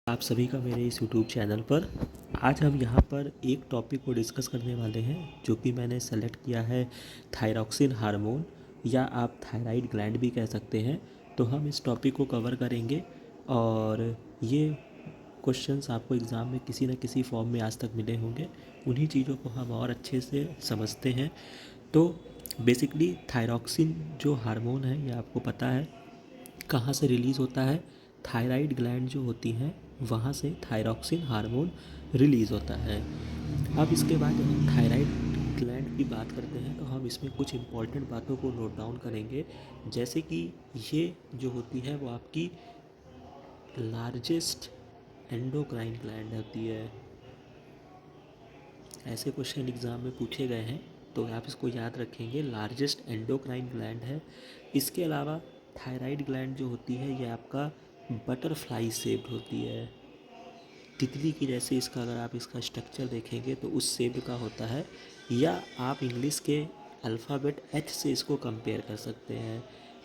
आप सभी का मेरे इस यूट्यूब चैनल पर। आज हम यहाँ पर एक टॉपिक को डिस्कस करने वाले हैं जो कि मैंने सेलेक्ट किया है थायरॉक्सिन हार्मोन, या आप थायराइड ग्लैंड भी कह सकते हैं। तो हम इस टॉपिक को कवर करेंगे और ये क्वेश्चंस आपको एग्ज़ाम में किसी न किसी फॉर्म में आज तक मिले होंगे। उन्हीं चीज़ों को हम और अच्छे से समझते हैं। तो बेसिकली थायरॉक्सिन जो हार्मोन है ये आपको पता है कहाँ से रिलीज़ होता है। थायराइड ग्लैंड जो होती हैं वहाँ से थायरॉक्सिन हार्मोन रिलीज़ होता है। अब इसके बाद जब हम थायराइड ग्लैंड की बात करते हैं तो हम इसमें कुछ इम्पॉर्टेंट बातों को नोट डाउन करेंगे, जैसे कि ये जो होती है वो आपकी लार्जेस्ट एंडोक्राइन ग्लैंड होती है। ऐसे क्वेश्चन एग्ज़ाम में पूछे गए हैं तो आप इसको याद रखेंगे, लार्जेस्ट एंडोक्राइन ग्लैंड है। इसके अलावा थायराइड ग्लैंड जो होती है ये आपका बटरफ्लाई शेप्ड होती है, तितली की जैसे। इसका अगर आप इसका स्ट्रक्चर देखेंगे तो उस शेप का होता है, या आप इंग्लिश के अल्फ़ाबेट एच से इसको कंपेयर कर सकते हैं।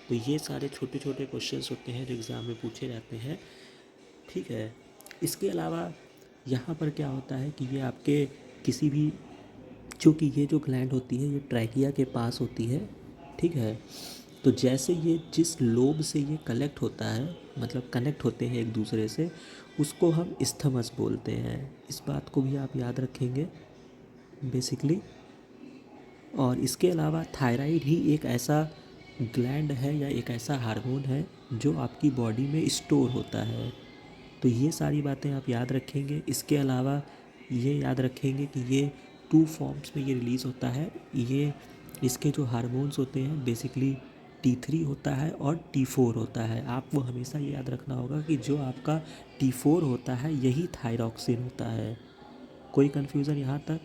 तो ये सारे छोटे छोटे क्वेश्चंस होते हैं जो एग्ज़ाम में पूछे जाते हैं, ठीक है। इसके अलावा यहाँ पर क्या होता है कि ये आपके किसी भी, चूँकि ये जो ग्लैंड होती है ये ट्रैकिया के पास होती है, ठीक है। तो जैसे ये जिस लोब से ये कलेक्ट होता है, मतलब कनेक्ट होते हैं एक दूसरे से, उसको हम इस्थमस बोलते हैं। इस बात को भी आप याद रखेंगे बेसिकली। और इसके अलावा थायराइड ही एक ऐसा ग्लैंड है या एक ऐसा हार्मोन है जो आपकी बॉडी में स्टोर होता है। तो ये सारी बातें आप याद रखेंगे। इसके अलावा ये याद रखेंगे कि ये टू फॉर्म्स में ये रिलीज़ होता है। ये इसके जो हार्मोन्स होते हैं बेसिकली T3 होता है और T4 होता है। आपको हमेशा ये याद रखना होगा कि जो आपका T4 होता है यही थायरॉक्सिन होता है। कोई कन्फ्यूज़न यहाँ तक?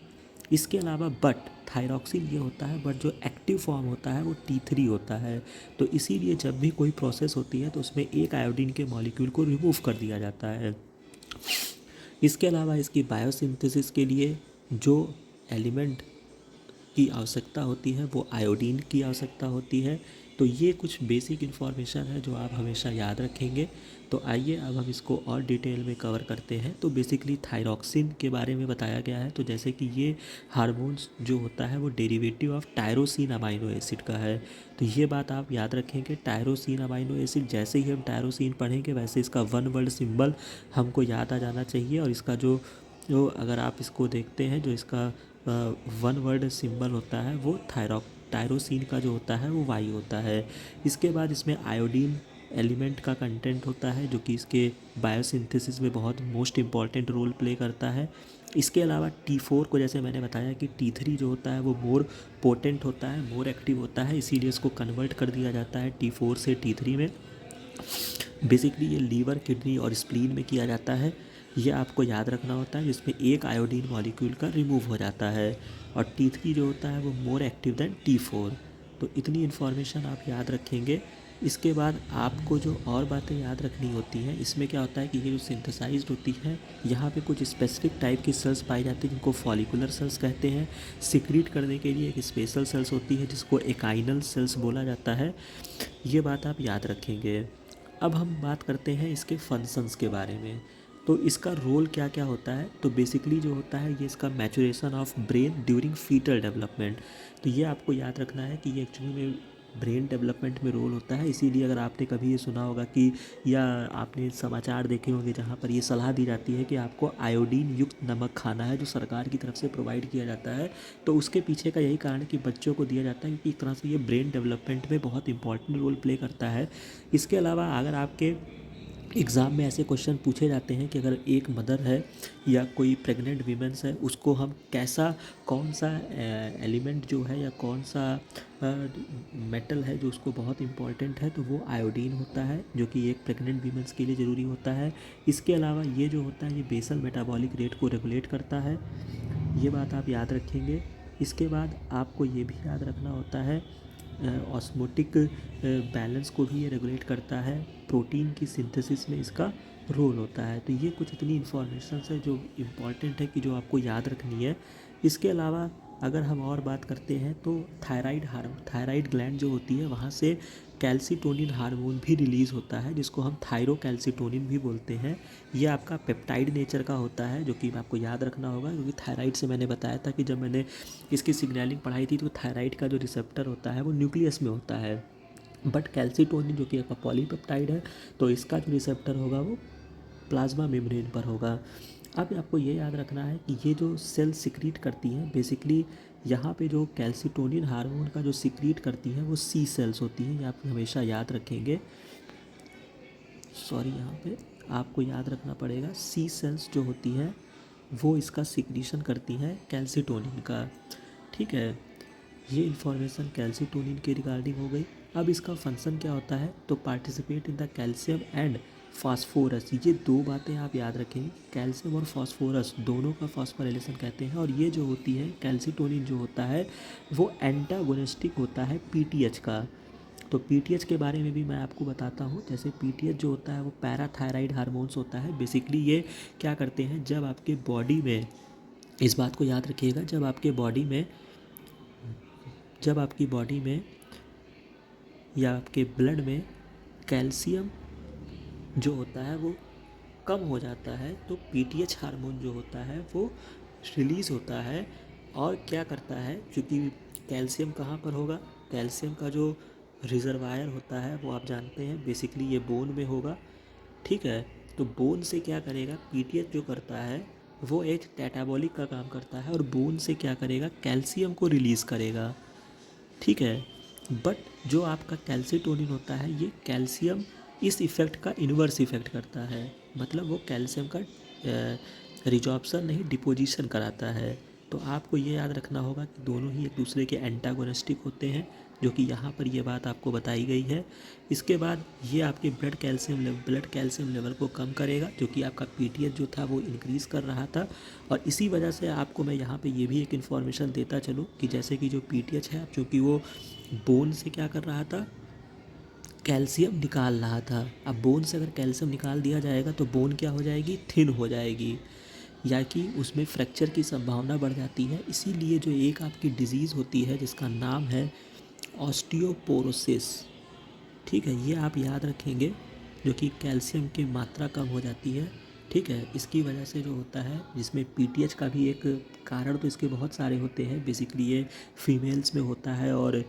इसके अलावा बट थायरॉक्सिन ये होता है, बट जो एक्टिव फॉर्म होता है वो T3 होता है। तो इसीलिए जब भी कोई प्रोसेस होती है तो उसमें एक आयोडीन के मॉलिक्यूल को रिमूव कर दिया जाता है। इसके अलावा इसकी बायोसिंथेसिस के लिए जो एलिमेंट की आवश्यकता होती है वो आयोडीन की आवश्यकता होती है। तो ये कुछ बेसिक इन्फॉर्मेशन है जो आप हमेशा याद रखेंगे। तो आइए अब हम इसको और डिटेल में कवर करते हैं। तो बेसिकली थायरॉक्सिन के बारे में बताया गया है। तो जैसे कि ये हार्मोन्स जो होता है वो derivative of tyrosine amino acid का है। तो ये बात आप याद रखेंगे, टायरोसिन अमाइनो एसिड। जैसे ही हम टायरोसिन पढ़ेंगे वैसे इसका वन वर्ड सिंबल हमको याद आ जाना चाहिए। और इसका जो अगर आप इसको देखते हैं, जो इसका वन वर्ड सिंबल होता है वो टायरोसिन का जो होता है वो वाई होता है। इसके बाद इसमें आयोडीन एलिमेंट का कंटेंट होता है जो कि इसके बायोसिंथेसिस में बहुत मोस्ट इम्पॉर्टेंट रोल प्ले करता है। इसके अलावा T4 को, जैसे मैंने बताया कि T3 जो होता है वो मोर पोटेंट होता है, मोर एक्टिव होता है, इसीलिए इसको कन्वर्ट कर दिया जाता है T4 से T3 में। बेसिकली ये लीवर, किडनी और स्प्लीन में किया जाता है। ये आपको याद रखना होता है, जिसमें एक आयोडीन मॉलिक्यूल का रिमूव हो जाता है। और T3 जो होता है वो मोर एक्टिव दैन T4। तो इतनी इन्फॉर्मेशन आप याद रखेंगे। इसके बाद आपको जो और बातें याद रखनी होती हैं, इसमें क्या होता है कि ये जो सिंथेसाइज्ड होती है यहाँ पे कुछ स्पेसिफिक टाइप की सेल्स पाई जाती हैं जिनको फॉलिकुलर सेल्स कहते हैं। सिक्रीट करने के लिए एक स्पेशल सेल्स होती है जिसको एकाइनल सेल्स बोला जाता है। ये बात आप याद रखेंगे। अब हम बात करते हैं इसके फंक्शंस के बारे में। तो इसका रोल क्या क्या होता है। तो बेसिकली जो होता है ये इसका maturation of brain during foetal development. तो ये आपको याद रखना है कि ये एक्चुअली में ब्रेन डेवलपमेंट में रोल होता है। इसीलिए अगर आपने कभी ये सुना होगा कि, या आपने समाचार देखे होंगे जहाँ पर ये सलाह दी जाती है कि आपको आयोडीन युक्त नमक खाना है, जो सरकार की तरफ से प्रोवाइड किया जाता है। तो उसके पीछे का यही कारण है कि बच्चों को दिया जाता है, क्योंकि एक तरह से ये ब्रेन डेवलपमेंट में बहुत इंपॉर्टेंट रोल प्ले करता है। इसके अलावा अगर आपके एग्ज़ाम में ऐसे क्वेश्चन पूछे जाते हैं कि अगर एक मदर है या कोई प्रेग्नेंट वीमेंस है, उसको हम कैसा, कौन सा एलिमेंट जो है या कौन सा मेटल है जो उसको बहुत इम्पॉर्टेंट है, तो वो आयोडीन होता है, जो कि एक प्रेग्नेंट वीमेंस के लिए ज़रूरी होता है। इसके अलावा ये जो होता है ये बेसल मेटाबॉलिक रेट को रेगुलेट करता है। ये बात आप याद रखेंगे। इसके बाद आपको ये भी याद रखना होता है, ऑस्मोटिक बैलेंस को भी ये रेगुलेट करता है। प्रोटीन की सिंथेसिस में इसका रोल होता है। तो ये कुछ इतनी इन्फॉर्मेशन है जो इम्पॉर्टेंट है कि जो आपको याद रखनी है। इसके अलावा अगर हम और बात करते हैं तो थायराइड ग्लैंड जो होती है वहाँ से कैल्सीटोनिन हार्मोन भी रिलीज़ होता है जिसको हम थायरोकैल्सीटोनिन भी बोलते हैं। ये आपका पेप्टाइड नेचर का होता है जो कि आपको याद रखना होगा, क्योंकि थायराइड से मैंने बताया था कि जब मैंने इसकी सिग्नलिंग पढ़ाई थी तो थायराइड का जो रिसेप्टर होता है वो न्यूक्लियस में होता है, बट कैल्सीटोनिन जो कि आपका पॉलीपेप्टाइड है तो इसका जो रिसेप्टर होगा वो प्लाज्मा मेम्ब्रेन पर होगा। अब आपको ये याद रखना है कि ये जो सेल सिक्रीट करती हैं बेसिकली, यहाँ पे जो कैल्सीटोनिन हार्मोन का जो सिक्रीट करती हैं वो सी सेल्स होती हैं, ये आप हमेशा याद रखेंगे। सॉरी, यहाँ पे आपको याद रखना पड़ेगा, सी सेल्स जो होती हैं वो इसका सिक्रीशन करती हैं कैल्सीटोनिन का। ठीक है, ये इन्फॉर्मेशन कैल्सीटोनिन के रिगार्डिंग हो गई। अब इसका फंक्शन क्या होता है, तो participate in the calcium and phosphorus. ये दो बातें आप याद रखेंगे, कैल्शियम और फास्फोरस दोनों का फास्फोराइलेशन कहते हैं। और ये जो होती है कैल्सीटोनिन जो होता है वो एंटागोनिस्टिक होता है पीटीएच का। तो पीटीएच के बारे में भी मैं आपको बताता हूँ। जैसे पीटीएच जो होता है वो पैराथायराइड हार्मोन्स होता है। बेसिकली ये क्या करते हैं, जब आपके बॉडी में, इस बात को याद रखिएगा, जब आपकी बॉडी में या आपके ब्लड में कैल्शियम जो होता है वो कम हो जाता है तो पीटीएच हार्मोन जो होता है वो रिलीज़ होता है। और क्या करता है, क्योंकि कैल्शियम कहाँ पर होगा, कैल्शियम का जो रिजर्वायर होता है वो आप जानते हैं, बेसिकली ये बोन में होगा। ठीक है, तो बोन से क्या करेगा, पीटीएच जो करता है वो एक कैटाबॉलिक का काम करता है और बोन से क्या करेगा, कैल्शियम को रिलीज़ करेगा। ठीक है, बट जो आपका कैल्सीटोनिन होता है ये कैल्शियम इस इफ़ेक्ट का इन्वर्स इफ़ेक्ट करता है, मतलब वो कैल्शियम का रिजॉर्प्शन नहीं डिपोजिशन कराता है। तो आपको ये याद रखना होगा कि दोनों ही एक दूसरे के एंटागोनिस्टिक होते हैं, जो कि यहाँ पर ये बात आपको बताई गई है। इसके बाद ये आपके ब्लड कैल्शियम लेवल को कम करेगा, जो कि आपका पीटीएच जो था वो इंक्रीज़ कर रहा था। और इसी वजह से आपको मैं यहाँ पे ये भी एक इन्फॉर्मेशन देता चलूँ कि जैसे कि जो पीटीएच है, चूँकि वो बोन से क्या कर रहा था, कैल्शियम निकाल रहा था। अब बोन से अगर कैल्शियम निकाल दिया जाएगा तो बोन क्या हो जाएगी, थिन हो जाएगी, या कि उसमें फ्रैक्चर की संभावना बढ़ जाती है। इसीलिए जो एक आपकी डिज़ीज़ होती है जिसका नाम है ऑस्टियोपोरोसिस, ठीक है, ये आप याद रखेंगे, जो कि कैल्शियम की मात्रा कम हो जाती है। ठीक है, इसकी वजह से जो होता है, जिसमें पीटीएच का भी एक कारण तो इसके बहुत सारे होते हैं। बेसिकली ये फीमेल्स में होता है और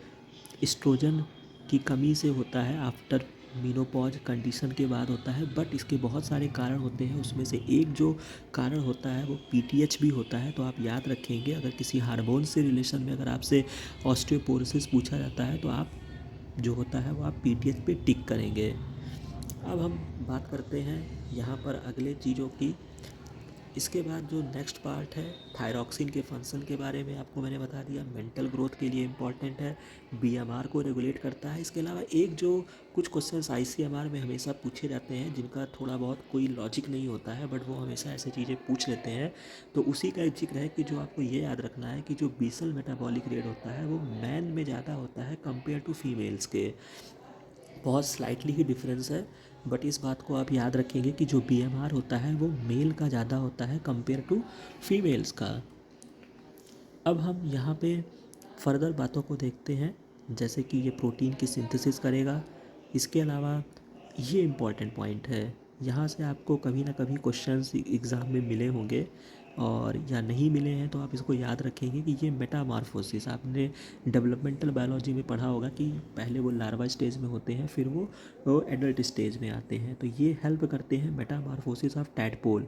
एस्ट्रोजन की कमी से होता है, आफ्टर मीनोपॉज कंडीशन के बाद होता है। बट इसके बहुत सारे कारण होते हैं, उसमें से एक जो कारण होता है वो पीटीएच भी होता है। तो आप याद रखेंगे, अगर किसी हार्मोन से रिलेशन में अगर आपसे ऑस्टियोपोरोसिस पूछा जाता है तो आप जो होता है वो आप पीटीएच पे टिक करेंगे। अब हम बात करते हैं यहाँ पर अगले चीज़ों की। इसके बाद जो नेक्स्ट पार्ट है, थायरॉक्सिन के फंक्शन के बारे में आपको मैंने बता दिया, मेंटल ग्रोथ के लिए इम्पॉर्टेंट है, बीएमआर को रेगुलेट करता है। इसके अलावा एक जो कुछ क्वेश्चंस आईसीएमआर में हमेशा पूछे जाते हैं जिनका थोड़ा बहुत कोई लॉजिक नहीं होता है, बट वो हमेशा ऐसे चीज़ें पूछ लेते हैं, तो उसी का एक जिक्र है कि जो आपको ये याद रखना है कि जो बेसल मेटाबॉलिक रेट होता है वो मैन में ज़्यादा होता है कंपेयर टू फीमेल्स के। बहुत स्लाइटली ही डिफरेंस है, बट इस बात को आप याद रखेंगे कि जो बीएमआर होता है वो मेल का ज़्यादा होता है कंपेयर टू फीमेल्स का। अब हम यहाँ पे फर्दर बातों को देखते हैं, जैसे कि ये प्रोटीन की सिंथेसिस करेगा। इसके अलावा ये इम्पॉर्टेंट पॉइंट है, यहाँ से आपको कभी ना कभी क्वेश्चंस एग्ज़ाम में मिले होंगे, और या नहीं मिले हैं तो आप इसको याद रखेंगे कि ये मेटामॉर्फोसिस, आपने डेवलपमेंटल बायोलॉजी में पढ़ा होगा कि पहले वो लार्वा स्टेज में होते हैं, फिर वो एडल्ट स्टेज में आते हैं। तो ये हेल्प करते हैं मेटामॉर्फोसिस ऑफ टैडपोल।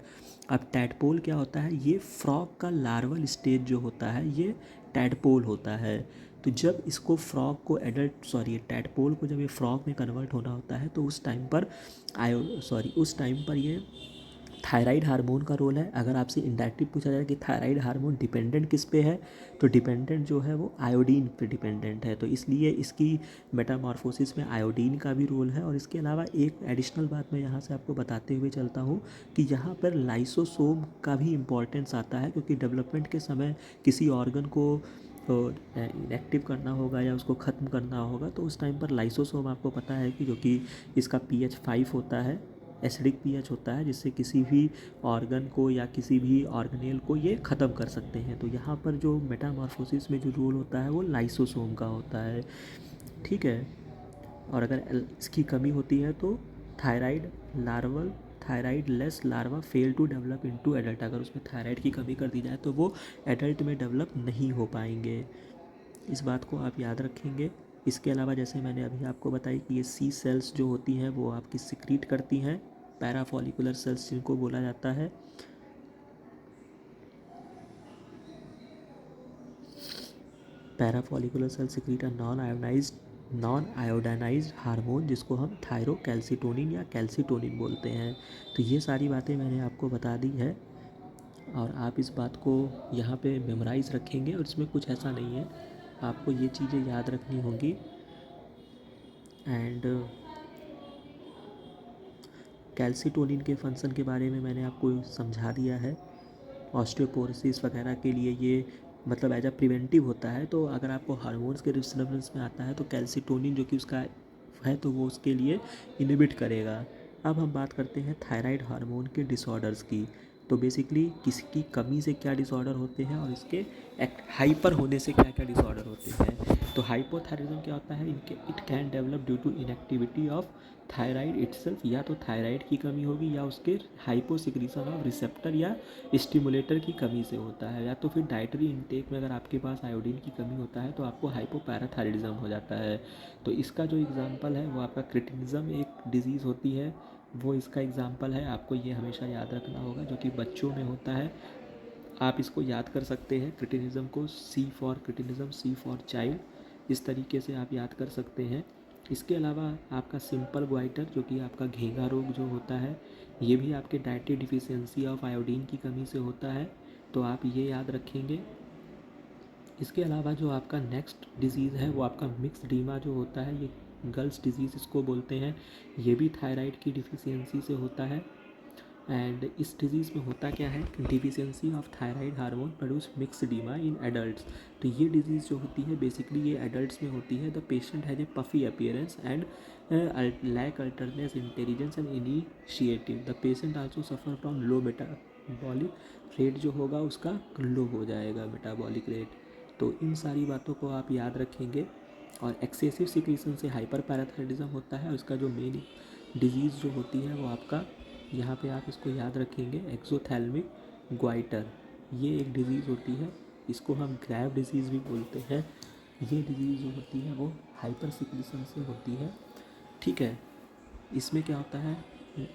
अब टैडपोल क्या होता है, ये फ्रॉग का लार्वल स्टेज जो होता है ये टैडपोल होता है। तो जब इसको फ्रॉग को टैडपोल को जब ये फ्रॉग में कन्वर्ट होना होता है तो उस टाइम पर ये थायराइड हार्मोन का रोल है। अगर आपसे इंडायरेक्टली पूछा जाए कि थायराइड हार्मोन डिपेंडेंट किस पे है, तो डिपेंडेंट जो है वो आयोडीन पे डिपेंडेंट है, तो इसलिए इसकी मेटामॉर्फोसिस में आयोडीन का भी रोल है। और इसके अलावा एक एडिशनल बात मैं यहाँ से आपको बताते हुए चलता हूँ कि यहाँ पर लाइसोसोम का भी इम्पॉर्टेंस आता है, क्योंकि डेवलपमेंट के समय किसी ऑर्गन को इनएक्टिव करना होगा या उसको ख़त्म करना होगा, तो उस टाइम पर लाइसोसोम आपको पता है कि जो कि इसका pH 5 होता है, एसिडिक पीएच होता है, जिससे किसी भी ऑर्गन को या किसी भी ऑर्गेनेल को ये ख़त्म कर सकते हैं। तो यहाँ पर जो मेटामॉर्फोसिस में जो रोल होता है वो लाइसोसोम का होता है। ठीक है, और अगर इसकी कमी होती है तो thyroid larval thyroid less larva fail to develop into adult. अगर उसमें थायराइड की कमी कर दी जाए तो वो एडल्ट में डेवलप नहीं हो पाएंगे। इस बात को आप याद रखेंगे। इसके अलावा जैसे मैंने अभी आपको बताई कि ये सी सेल्स जो होती हैं वो आपकी सिक्रीट करती हैं, पैराफॉलिकुलर सेल्स जिनको बोला जाता है। Parafollicular cell secrete non iodinized hormone जिसको हम थायरोकैल्सिटोनिन या कैल्सिटोनिन बोलते हैं। तो ये सारी बातें मैंने आपको बता दी है और आप इस बात को यहाँ पे मेमोराइज़ रखेंगे और इसमें कुछ ऐसा नहीं है, आपको ये चीज़ें याद रखनी होंगी। एंड कैल्सिटोनिन के फंक्शन के बारे में मैंने आपको समझा दिया है। ऑस्टियोपोरोसिस वगैरह के लिए ये मतलब एज अ प्रिवेंटिव होता है। तो अगर आपको हार्मोन्स के डिस्टर्बेंस में आता है तो कैल्सिटोनिन जो कि उसका है तो वो उसके लिए इनहिबिट करेगा। अब हम बात करते हैं थायराइड हार्मोन के डिसऑर्डर्स की। तो बेसिकली किसकी कमी से क्या डिसऑर्डर होते हैं और इसके हाइपर होने से क्या क्या डिसऑर्डर होते हैं। तो हाइपोथायराइडिज्म क्या होता है, इनके it can develop due to inactivity of thyroid itself, या तो थायराइड की कमी होगी या उसके हाइपोसिक्रीशन ऑफ रिसेप्टर या स्टिमुलेटर की कमी से होता है, या तो फिर डाइटरी इनटेक में अगर आपके पास आयोडीन की कमी होता है तो आपको हाइपोपैराथायराइडिज्म हो जाता है। तो इसका जो एग्जांपल है वो आपका क्रिटिनिज्म एक डिजीज़ होती है, वो इसका एग्जांपल है। आपको ये हमेशा याद रखना होगा जो कि बच्चों में होता है। आप इसको याद कर सकते हैं क्रिटिनिज्म को, C for cretinism, C for child, इस तरीके से आप याद कर सकते हैं। इसके अलावा आपका सिंपल ग्वाइटर जो कि आपका घेंघा रोग जो होता है ये भी आपके डाइटरी डिफिशियंसी ऑफ आयोडीन की कमी से होता है, तो आप ये याद रखेंगे। इसके अलावा जो आपका नेक्स्ट डिजीज़ है वो आपका मिक्सडीमा जो होता है, ये गर्ल्स डिजीज़ इसको बोलते हैं, ये भी थायराइड की डिफिशियंसी से होता है। एंड इस डिजीज़ में होता क्या है, deficiency of thyroid hormone produce myxoedema in adults. तो ये डिजीज़ जो होती है बेसिकली ये एडल्ट्स में होती है। The patient has a puffy appearance and lack alertness intelligence and initiative. The patient also suffer from low metabolic rate, जो होगा उसका लो हो जाएगा मेटाबॉलिक रेट। तो इन सारी बातों को आप याद रखेंगे। और एक्सेसिव सिक्रीशन से हाइपर पैराथायराइडिज्म होता है। उसका जो मेन डिजीज़ जो होती है वो आपका, यहाँ पे आप इसको याद रखेंगे, एक्सोथैल्मिक ग्वाइटर, ये एक डिज़ीज़ होती है। इसको हम ग्रैव डिजीज़ भी बोलते हैं। ये डिज़ीज़ जो होती है वो हाइपर सिक्रीशन से होती है, ठीक है। इसमें क्या होता है,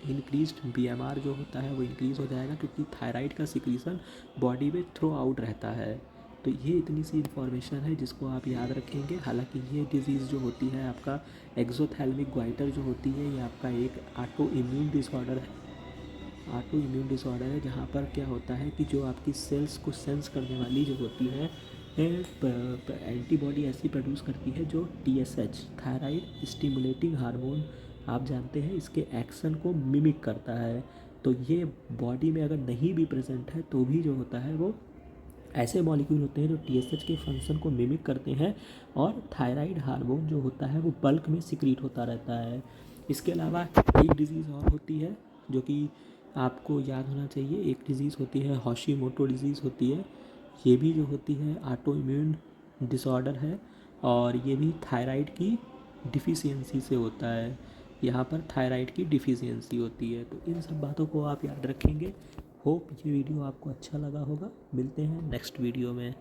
इंक्रीज्ड बीएमआर जो होता है वो इंक्रीज़ हो जाएगा क्योंकि थायराइड का सिक्रीशन बॉडी में थ्रू आउट रहता है। तो ये इतनी सी इन्फॉर्मेशन है जिसको आप याद रखेंगे। हालांकि ये डिज़ीज़ जो होती है आपका एक्सोथैल्मिक ग्वाइटर जो होती है ये आपका एक ऑटो इम्यून डिसऑर्डर है। ऑटो इम्यून डिसऑर्डर है जहाँ पर क्या होता है कि जो आपकी सेल्स को सेंस करने वाली जो होती है एंटीबॉडी ऐसी प्रोड्यूस करती है जो टीएसएच, थायराइड स्टिमुलेटिंग हार्मोन, आप जानते हैं इसके एक्शन को मिमिक करता है। तो ये बॉडी में अगर नहीं भी प्रेजेंट है तो भी जो होता है वो ऐसे मॉलिक्यूल होते हैं जो टीएसएच के फंक्शन को मिमिक करते हैं और थायराइड हार्मोन जो होता है वो बल्क में सिक्रीट होता रहता है। इसके अलावा एक डिज़ीज़ और होती है जो कि आपको याद होना चाहिए, एक डिज़ीज़ होती है हॉशीमोटो डिज़ीज़ होती है। ये भी जो होती है ऑटो इम्यून डिसऑर्डर है और ये भी थायराइड की डिफिशियंसी से होता है। यहाँ पर थायराइड की डिफिशियंसी होती है। तो इन सब बातों को आप याद रखेंगे। होप ये वीडियो आपको अच्छा लगा होगा। मिलते हैं नेक्स्ट वीडियो में।